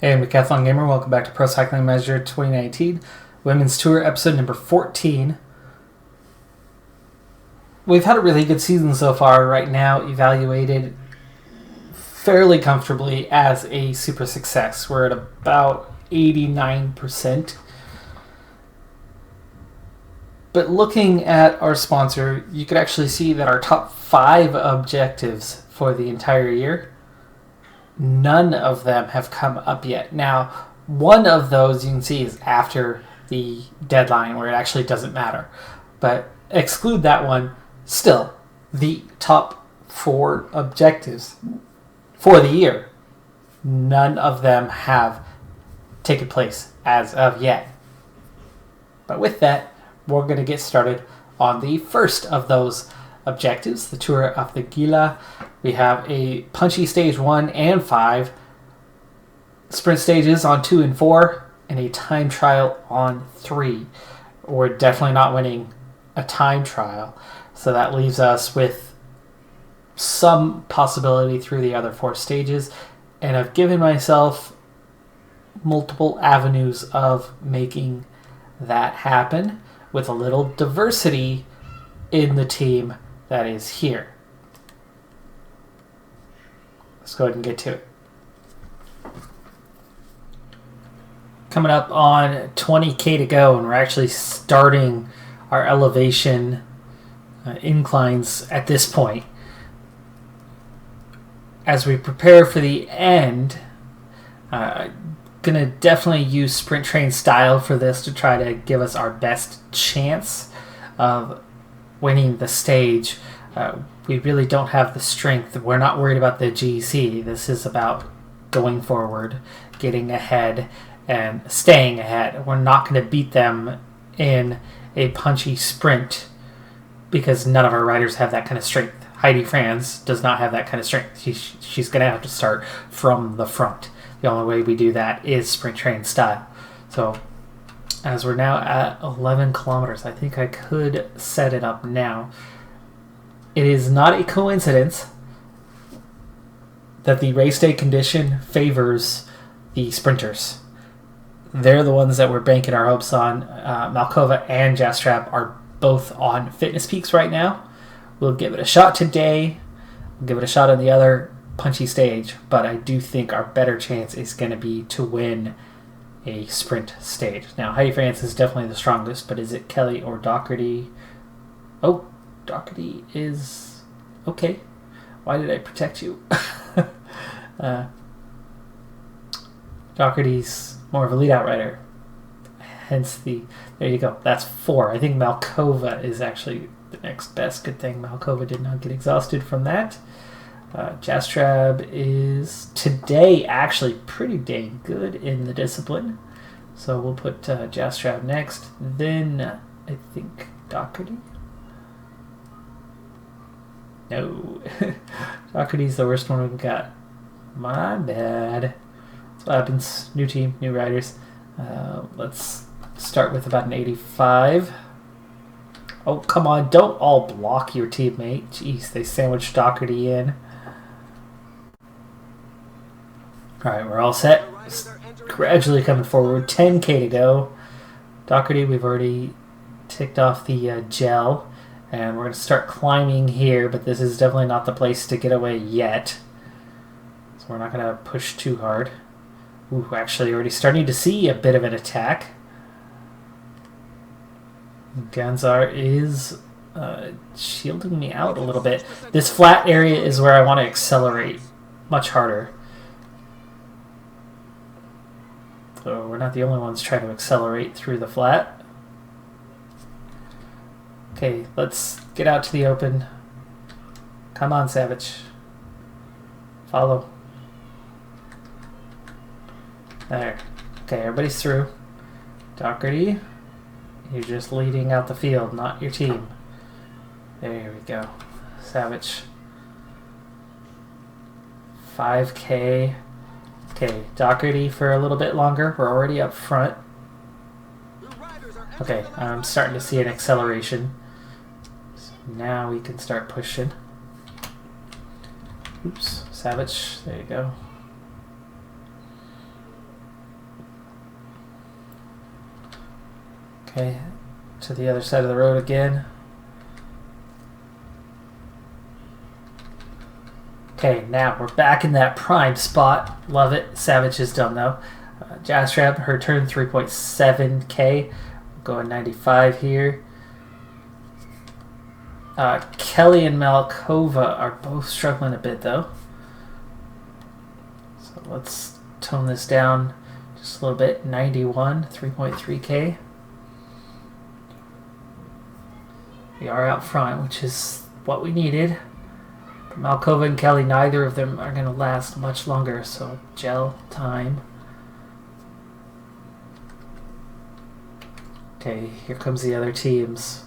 Hey, I'm Decathlon Gamer. Welcome back to Pro Cycling Measure 2019, Women's Tour, episode number 14. We've had a really good season so far. Right now, evaluated fairly comfortably as a super success. We're at about 89%. But looking at our sponsor, you could actually see that our top 5 objectives for the entire year, none of them have come up yet. Now, one of those you can see is after the deadline where it actually doesn't matter. But exclude that one, still, the top 4 objectives for the year, none of them have taken place as of yet. But with that, we're going to get started on the first of those objectives, the Tour of the Gila. We have a punchy stage 1 and 5, sprint stages on 2 and 4, and a time trial on 3. We're definitely not winning a time trial, so that leaves us with some possibility through the other 4 stages, and I've given myself multiple avenues of making that happen with a little diversity in the team that is here. Let's go ahead and get to it. Coming up on 20k to go, and we're actually starting our elevation inclines at this point. As we prepare for the end, gonna definitely use sprint train style for this to try to give us our best chance of winning the stage. We really don't have the strength. We're not worried about the GC. This is about going forward, getting ahead, and staying ahead. We're not going to beat them in a punchy sprint because none of our riders have that kind of strength. Heidi Franz does not have that kind of strength. She's going to have to start from the front. The only way we do that is sprint train style. So as we're now at 11 kilometers, I think I could set it up now. It is not a coincidence that the race day condition favors the sprinters. They're the ones that we're banking our hopes on. Malkova and Jastrab are both on fitness peaks right now. We'll give it a shot today. We'll give it a shot on the other punchy stage, but I do think our better chance is going to be to win a sprint stage. Now, Heidi Franz is definitely the strongest, but is it Kelly or Doherty? Oh, Doherty is okay. Why did I protect you? Doherty's more of a lead-out rider. Hence there you go. That's 4. I think Malkova is actually the next best. Good thing Malkova did not get exhausted from that. Jastrab is today actually pretty dang good in the discipline. So we'll put Jastrab next. Then I think Doherty. No. Doherty's the worst one we've got. My bad. That's what happens. New team, new riders. Let's start with about an 85. Oh, come on. Don't all block your teammate. Jeez, they sandwiched Doherty in. Alright, we're all set. Gradually coming forward. 10k to go. Doherty, we've already ticked off the gel. And we're going to start climbing here, but this is definitely not the place to get away yet. So we're not going to push too hard. Ooh, actually already starting to see a bit of an attack. Ganzar is shielding me out a little bit. This flat area is where I want to accelerate much harder. So we're not the only ones trying to accelerate through the flat. Okay, let's get out to the open. Come on, Savage. Follow. There. Okay, everybody's through. Doherty, you're just leading out the field, not your team. There we go. Savage. 5k. Okay, Doherty for a little bit longer. We're already up front. Okay, I'm starting to see an acceleration. So now we can start pushing. Oops, Savage. There you go. Okay, to the other side of the road again. Okay, now we're back in that prime spot. Love it. Savage is done though. Jastrab, her turn 3.7k. Going 95 here. Kelly and Malkova are both struggling a bit though. So let's tone this down just a little bit. 91, 3.3k. We are out front, which is what we needed. Malkova and Kelly, neither of them are going to last much longer, so gel time. Okay, here comes the other teams.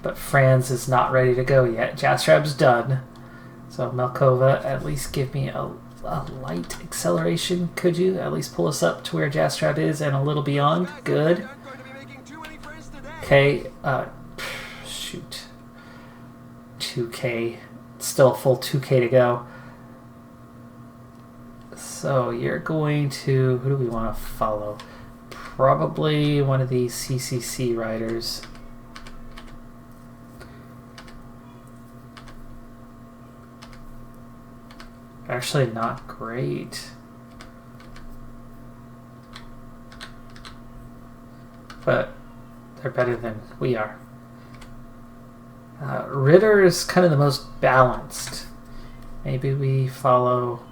But Franz is not ready to go yet. Jastrab's done. So Malkova, at least give me a light acceleration, could you? At least pull us up to where Jastrab is and a little beyond. Good. Okay, shoot. 2k. Still a full 2k to go. So you're going to... Who do we want to follow? Probably one of these CCC riders. Actually not great. But they're better than we are. Ritter is kind of the most balanced. Maybe we follow...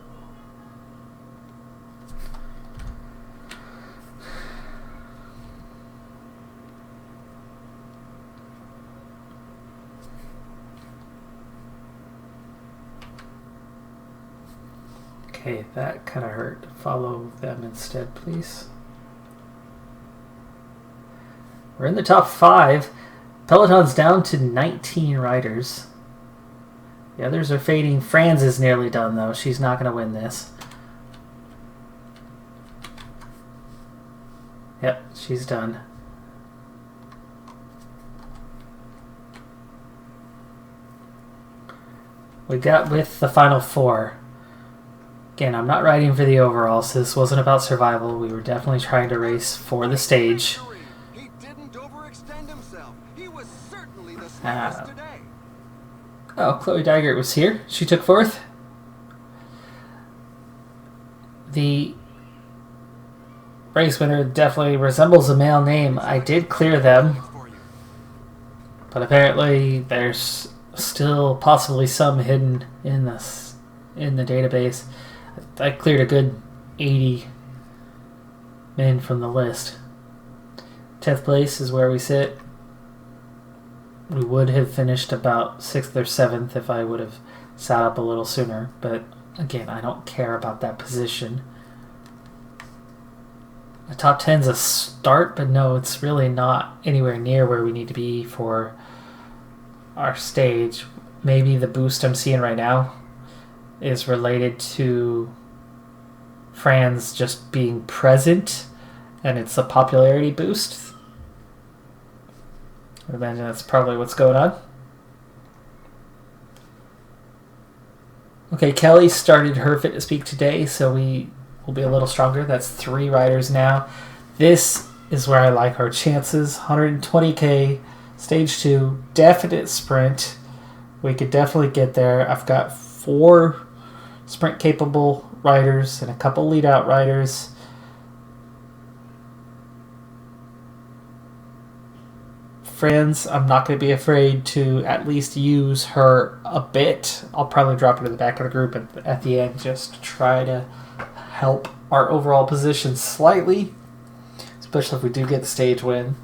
Okay, that kind of hurt. Follow them instead, please. We're in the top 5. Peloton's down to 19 riders. The others are fading. Franz is nearly done, though. She's not going to win this. Yep, she's done. We got with the final 4. Again, I'm not riding for the overall, so this wasn't about survival. We were definitely trying to race for the stage. He didn't overextend himself. He was certainly the smartest today. Oh, Chloe Dygert was here. She took 4th. The race winner definitely resembles a male name. I did clear them, but apparently there's still possibly some hidden in this in the database. I cleared a good 80 men from the list. 10th place is where we sit. We would have finished about 6th or 7th if I would have sat up a little sooner, but again, I don't care about that position. The top 10's a start, but no, it's really not anywhere near where we need to be for our stage. Maybe the boost I'm seeing right now is related to Franz just being present, and it's a popularity boost. I imagine that's probably what's going on. Okay, Kelly started her fitness peak today, so we will be a little stronger. That's 3 riders now. This is where I like our chances. 120k, stage 2, definite sprint. We could definitely get there. I've got 4 sprint capable riders and a couple lead out riders. Friends, I'm not going to be afraid to at least use her a bit. I'll probably drop her to the back of the group at the end just to try to help our overall position slightly, especially if we do get the stage win.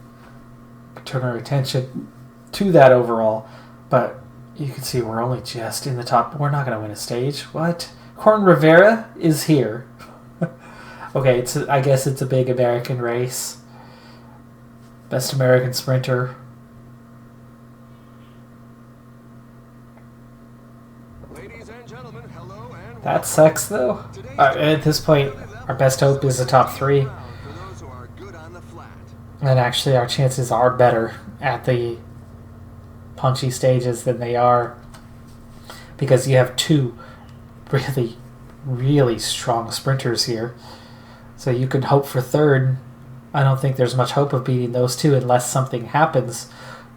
Turn our attention to that overall, but you can see we're only just in the top. We're not going to win a stage. What? Corn Rivera is here. Okay, I guess it's a big American race. Best American sprinter. Ladies and gentlemen, hello and That sucks, though. At this point, our best hope is the top 3. for those who are good on the flat. And actually, our chances are better at the punchy stages than they are, because you have 2 really, really strong sprinters here. So you could hope for 3rd I don't think there's much hope of beating those two unless something happens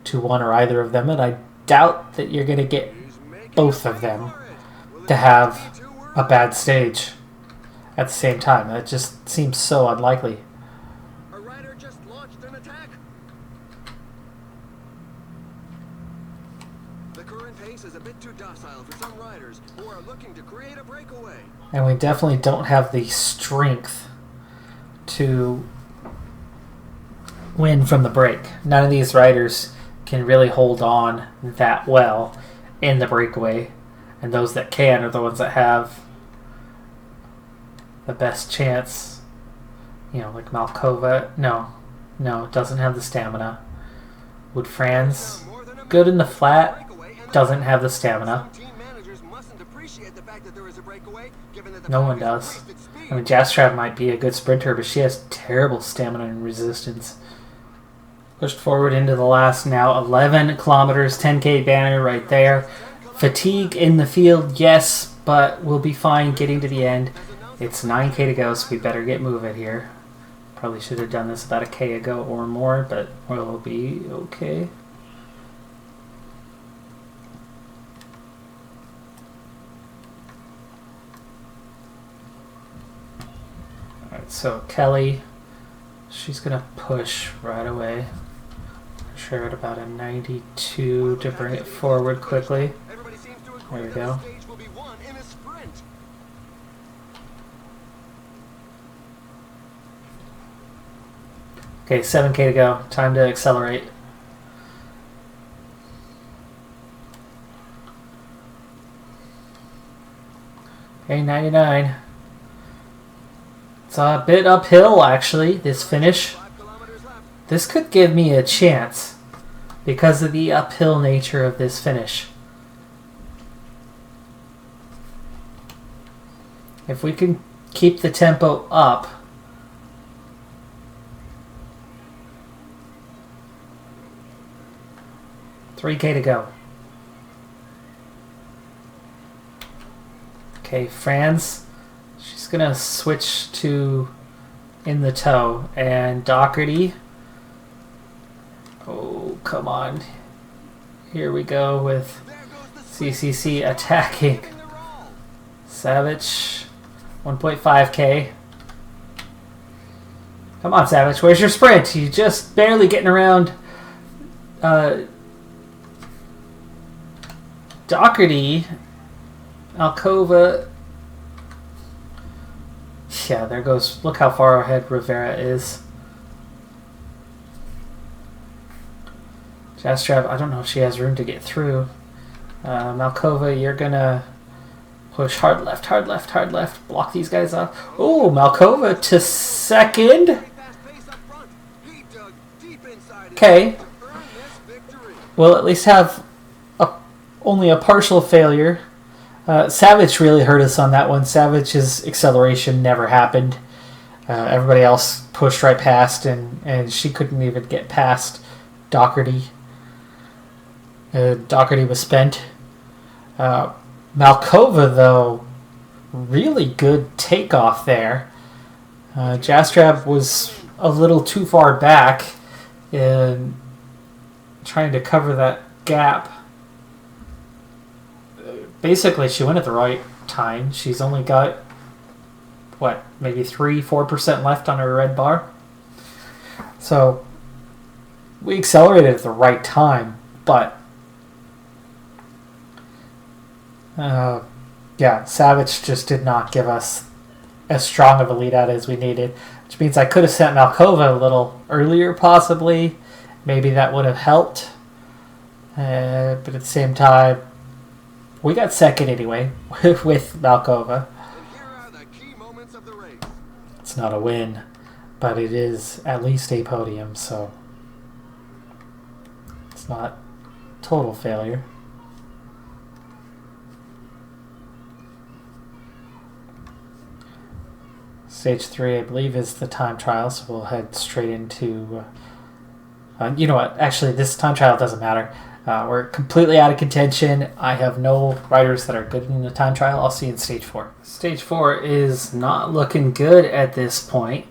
to one or either of them, and I doubt that you're going to get both of them to have a bad stage at the same time. That just seems so unlikely. A rider just launched an attack. The current pace is a bit too docile for some riders who are looking to create a breakaway. And we definitely don't have the strength to win from the break. None of these riders can really hold on that well in the breakaway, and those that can are the ones that have the best chance. You know, like Malkova. No, doesn't have the stamina. Wood Franz, good in the flat, doesn't have the stamina. No one does. I mean, Jastrab might be a good sprinter, but she has terrible stamina and resistance. Pushed forward into the last now 11 kilometers, 10K banner right there. Fatigue in the field, yes, but we'll be fine getting to the end. It's 9K to go, so we better get moving here. Probably should have done this about a K ago or more, but we'll be okay. Alright, so Kelly, she's going to push right away. Sure, at about a 92 to bring it forward quickly. There we go. Okay, 7K to go. Time to accelerate. Okay, 99. It's a bit uphill, actually, this finish. This could give me a chance because of the uphill nature of this finish. If we can keep the tempo up, $3K to go. Okay, Franz, she's gonna switch to in the toe, and Doherty. Oh, come on. Here we go with CCC attacking. Savage, 1.5K. Come on, Savage, where's your sprint? You're just barely getting around Doherty. Alcova. Yeah, there goes. Look how far ahead Rivera is. Jastrab, I don't know if she has room to get through. Malkova, you're gonna push hard left, hard left, hard left. Block these guys off. Oh, Malkova to second. Okay. We'll at least have only a partial failure. Savage really hurt us on that one. Savage's acceleration never happened. Everybody else pushed right past, and she couldn't even get past Doherty. Doherty was spent. Malkova, though, really good takeoff there. Jastrab was a little too far back in trying to cover that gap. Basically, she went at the right time. She's only got, what, maybe 3-4% left on her red bar. So, we accelerated at the right time, but yeah, Savage just did not give us as strong of a lead out as we needed, which means I could have sent Malkova a little earlier, possibly. Maybe that would have helped. But at the same time, we got second anyway with Malkova. It's not a win, but it is at least a podium, so it's not total failure. Stage 3, I believe, is the time trial, so we'll head straight into... you know what? Actually, this time trial doesn't matter. We're completely out of contention. I have no riders that are good in the time trial. I'll see you in Stage 4. Stage 4 is not looking good at this point.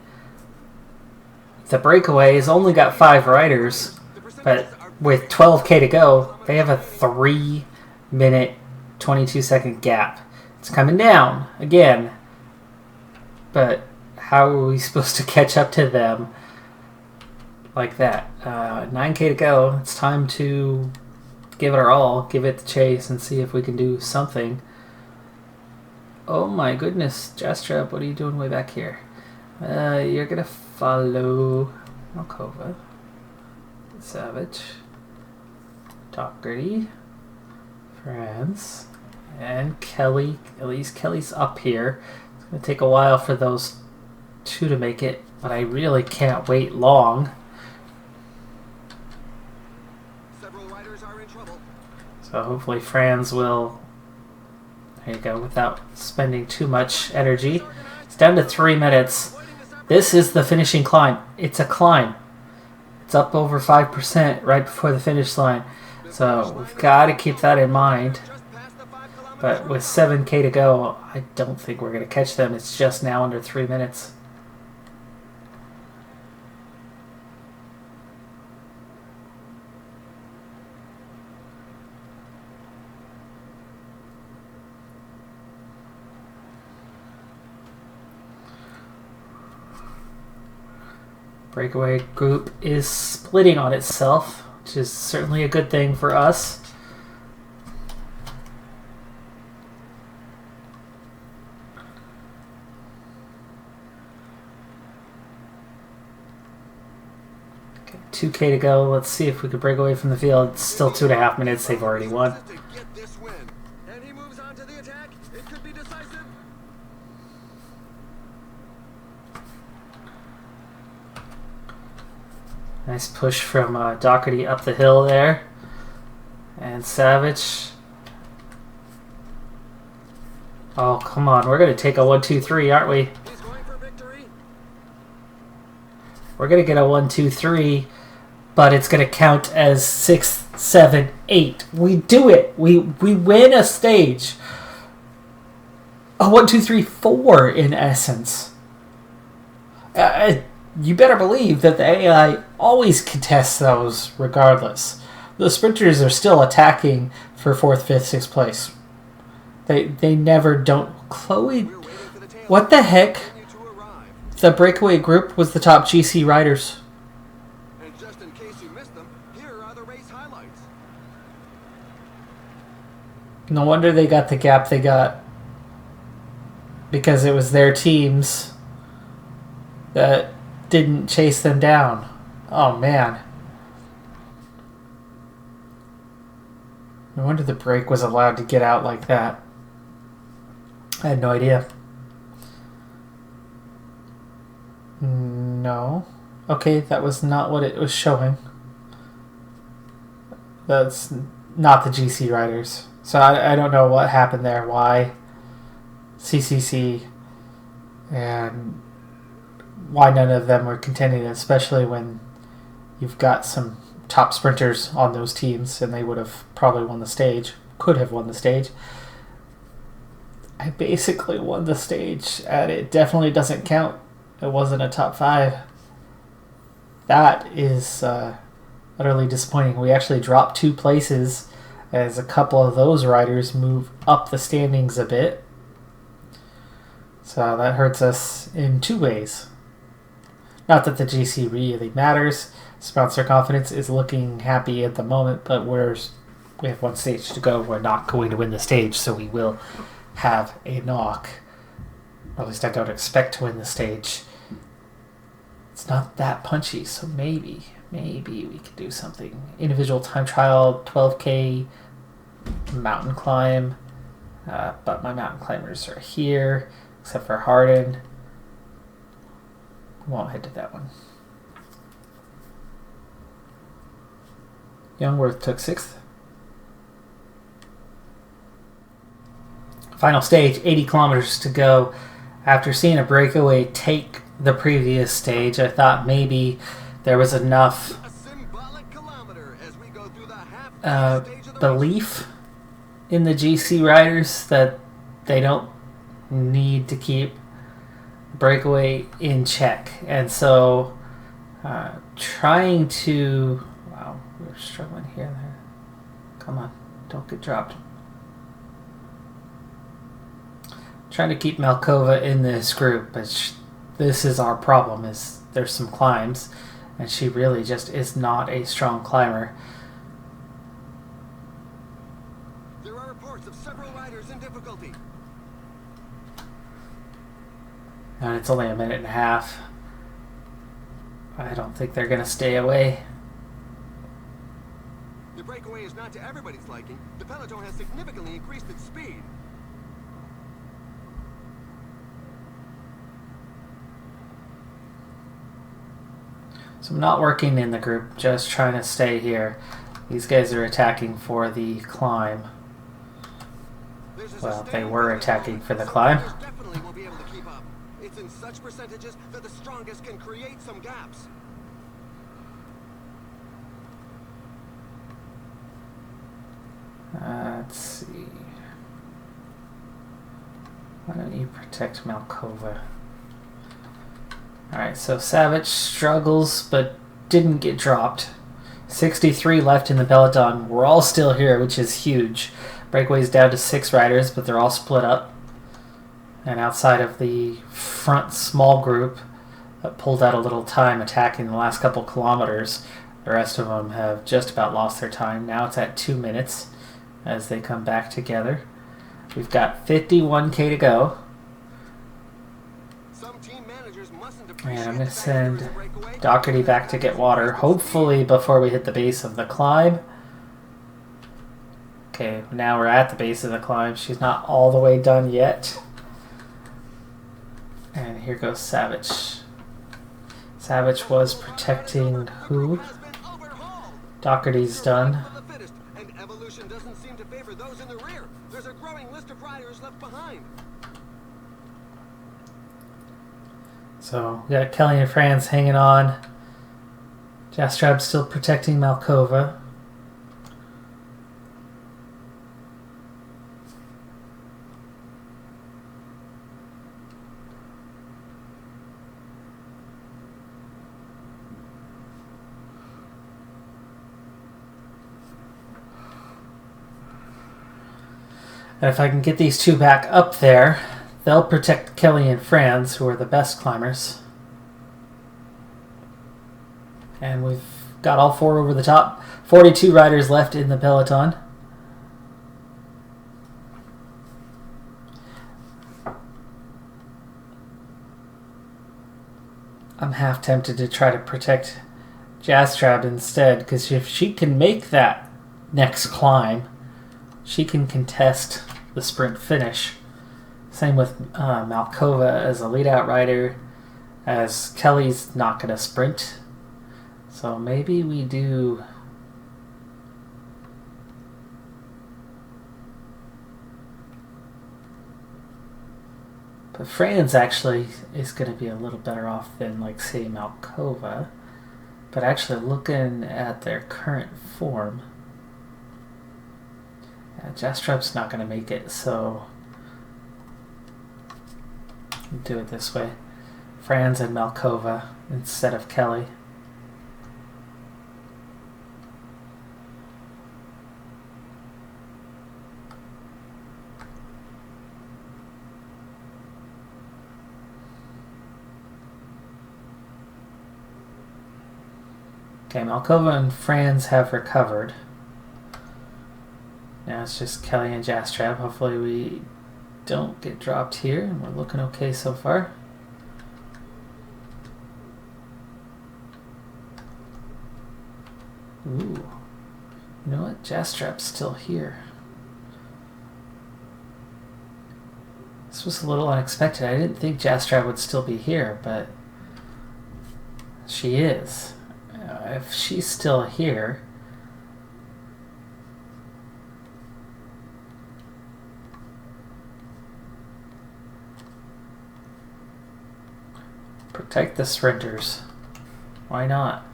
The breakaway has only got 5 riders, but with 12K to go, they have a 3-minute, 22-second gap. It's coming down again, but how are we supposed to catch up to them like that? 9K to go. It's time to give it our all, give it the chase, and see if we can do something. Oh my goodness, Jastrab, what are you doing way back here? You're gonna follow Malkova, Savage, Doherty, France, and Kelly. At least Kelly's up here. It's gonna take a while for those 2 to make it, but I really can't wait long. Several riders are in trouble. So hopefully Franz will, there you go, without spending too much energy. It's down to 3 minutes. This is the finishing climb. It's a climb. It's up over 5% right before the finish line. So we've got to keep that in mind. But with 7K to go, I don't think we're going to catch them. It's just now under 3 minutes. Breakaway group is splitting on itself, which is certainly a good thing for us. Okay, 2K to go. Let's see if we could break away from the field. It's still 2.5 minutes. They've already won. And he moves on to the attack. It could be decisive. Nice push from Doherty up the hill there. And Savage. Oh, come on. We're going to take a 1-2-3, aren't we? He's going for victory. We're going to get a 1-2-3, but it's going to count as 6, 7, 8. We do it. We win a stage. A 1-2-3-4 in essence. You better believe that the AI always contests those regardless. The sprinters are still attacking for 4th, 5th, 6th place. They never don't. Chloe, what the heck? The breakaway group was the top GC riders. And just in case you missed them, here are the race highlights. No wonder they got the gap they got. Because it was their teams that didn't chase them down. Oh man. No wonder the break was allowed to get out like that. I had no idea. No. Okay, that was not what it was showing. That's not the GC riders. So I don't know what happened there. Why CCC and why none of them were contending, especially when you've got some top sprinters on those teams, and they would have probably won the stage, could have won the stage. I basically won the stage, and it definitely doesn't count. It wasn't a top 5. That is utterly disappointing. We actually dropped 2 places as a couple of those riders move up the standings a bit. So that hurts us in 2 ways. Not that the GC really matters. Sponsor confidence is looking happy at the moment, but we have 1 stage to go. We're not going to win the stage, so we will have a knock. Or at least I don't expect to win the stage. It's not that punchy, so maybe we could do something. Individual time trial, 12K, mountain climb. But my mountain climbers are here, except for Harden. Won't head to that one. Youngworth took 6th. Final stage, 80 kilometers to go. After seeing a breakaway take the previous stage, I thought maybe there was enough belief in the GC riders that they don't need to keep breakaway in check. And so Trying to... Wow, we're struggling here. Come on, don't get dropped. Trying to keep Malkova in this group, but this is our problem, is there's some climbs, and she really just is not a strong climber. There are reports of several riders in difficulty. And it's only a minute and a half. I don't think they're going to stay away. The breakaway is not to everybody's liking. The peloton has significantly increased its speed. So I'm not working in the group, just trying to stay here. These guys are attacking for the climb. Well, they were attacking for the climb. Definitely will be able to keep up. It's in such percentages that the strongest can create some gaps. Let's see. Why don't you protect Malkova? Alright, so Savage struggles but didn't get dropped. 63 left in the peloton. We're all still here, which is huge. Breakaway's down to 6 riders, but they're all split up. And outside of the front small group that pulled out a little time attacking the last couple kilometers, the rest of them have just about lost their time. Now it's at 2 minutes as they come back together. We've got 51k to go. And I'm going to send Doherty back to get water, hopefully before we hit the base of the climb. Okay, now we're at the base of the climb. She's not all the way done yet. And here goes Savage. Savage was protecting who? Doherty's done. And evolution doesn't seem to favor those in the rear. There's a growing list of riders left behind. So we got Kelly and Franz hanging on. Jastrab still protecting Malkova. And if I can get these two back up there, they'll protect Kelly and Franz, who are the best climbers. And we've got all 4 over the top. 42 riders left in the peloton. I'm half tempted to try to protect Jastrab instead, because if she can make that next climb, she can contest the sprint finish. Same with Malkova as a lead-out rider, as Kelly's not going to sprint. So maybe we do... But Franz actually is going to be a little better off than, like, say, Malkova. But actually looking at their current form, Jastrab's not going to make it, so... do it this way. Franz and Malkova instead of Kelly. Okay, Malkova and Franz have recovered. Now it's just Kelly and Jastrab. Hopefully we don't get dropped here, and we're looking okay so far. Ooh. You know what? Jastrab's still here. This was a little unexpected. I didn't think Jastrab would still be here, but she is. If she's still here... protect the sprinters. Why not?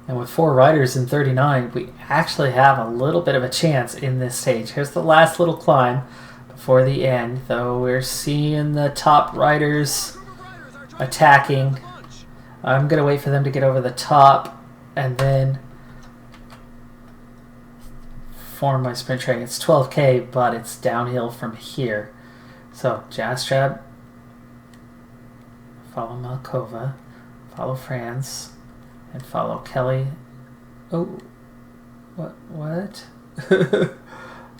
And with 4 riders in 39, we actually have a little bit of a chance in this stage. Here's the last little climb before the end, though we're seeing the top riders attacking. I'm going to wait for them to get over the top and then form my sprint train. It's 12K, but it's downhill from here. So, Jastrab, follow Malkova, follow Franz, and follow Kelly. Oh, what? I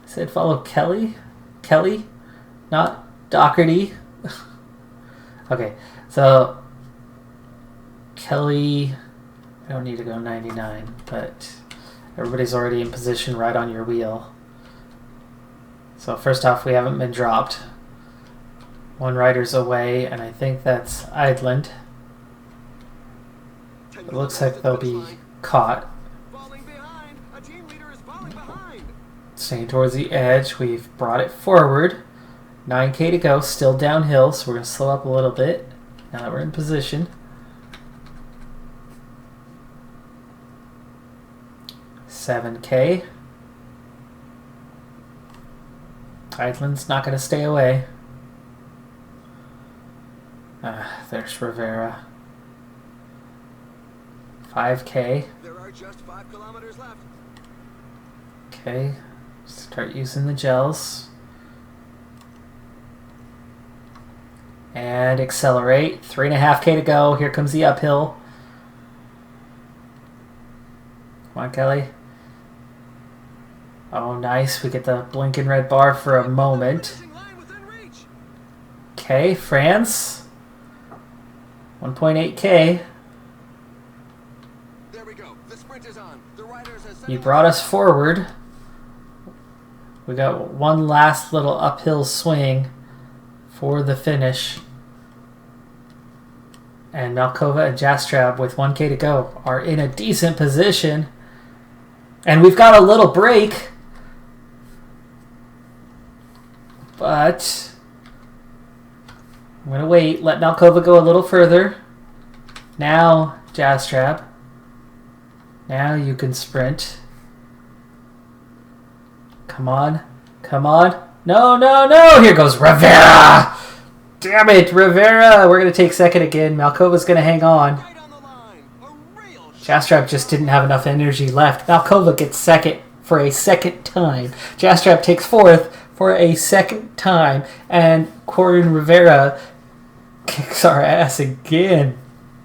said follow Kelly? Kelly? Not Doherty? Okay, so Kelly, I don't need to go 99, but everybody's already in position right on your wheel. So first off, we haven't been dropped. 1 rider's away, and I think that's Eidland. It looks like they'll be caught. Staying towards the edge, we've brought it forward. 9K to go, still downhill, so we're going to slow up a little bit now that we're in position. 7K. Eidland's not going to stay away. There's Rivera. 5K. There are just 5 kilometers left. Okay, start using the gels. And accelerate. 3.5K to go. Here comes the uphill. Come on, Kelly. Oh, nice. We get the blinking red bar for a moment. Okay, France. 1.8K. There we go. The sprint is on. The riders have You brought us forward. We got one last little uphill swing for the finish. And Malkova and Jastrab with 1K to go are in a decent position. And we've got a little break. But I'm going to wait. Let Malkova go a little further. Now, Jastrab. Now you can sprint. Come on. Come on. No, no, no. Here goes Rivera. Damn it, Rivera. We're going to take second again. Malkova's going to hang on. Jastrab just didn't have enough energy left. Malkova gets second for a second time. Jastrab takes fourth for a second time. And Corin Rivera kicks our ass again.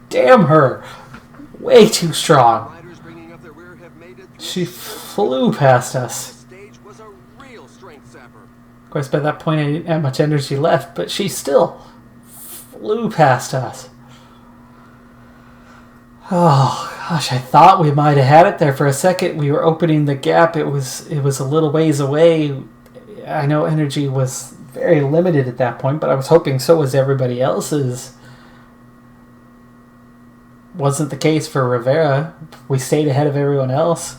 Damn her. Way too strong. She flew past us. Of course, by that point, I didn't have much energy left, but she still flew past us. Oh, gosh, I thought we might have had it there for a second. We were opening the gap. It was a little ways away. I know energy was very limited at that point, but I was hoping so was everybody else's. Wasn't the case for Rivera. We stayed ahead of everyone else.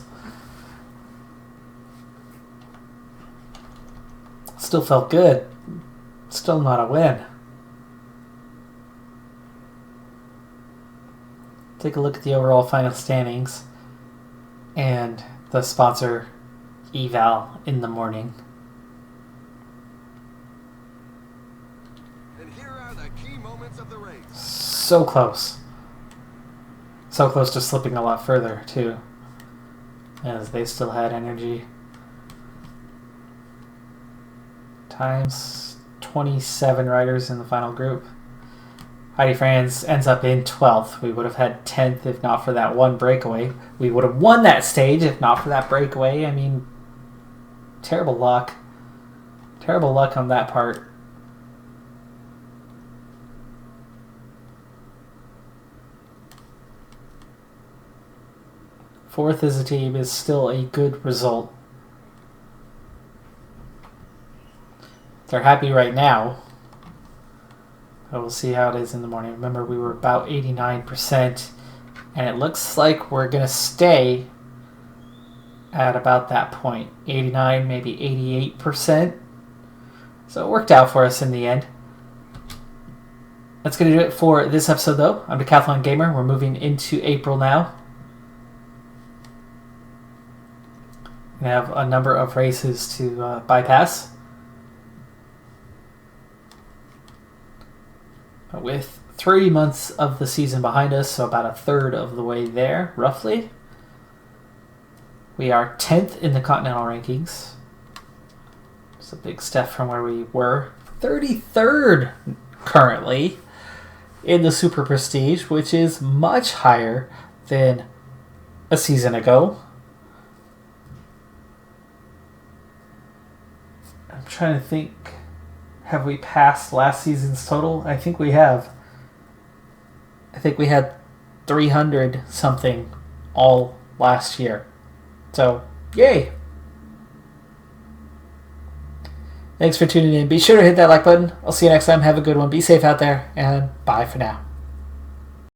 Still felt good. Still not a win. Take a look at the overall final standings and the sponsor eval in the morning. And here are the key moments of the race. So close. So close to slipping a lot further, too, as they still had energy. Times 27 riders in the final group. Heidi Franz ends up in 12th. We would have had 10th if not for that one breakaway. We would have won that stage if not for that breakaway. I mean, terrible luck. Terrible luck on that part. Fourth as a team is still a good result. They're happy right now. But we'll see how it is in the morning. Remember, we were about 89%. And it looks like we're going to stay at about that point. 89, maybe 88%. So it worked out for us in the end. That's going to do it for this episode, though. I'm Decathlon Gamer. We're moving into April now. We have a number of races to bypass. With 3 months of the season behind us, so about a third of the way there, roughly. We are 10th in the Continental rankings. It's a big step from where we were. 33rd currently in the Super Prestige, which is much higher than a season ago. I'm trying to think. Have we passed last season's total? I think we have. I think we had 300 something all last year. So, yay! Thanks for tuning in. Be sure to hit that like button. I'll see you next time. Have a good one. Be safe out there, and bye for now.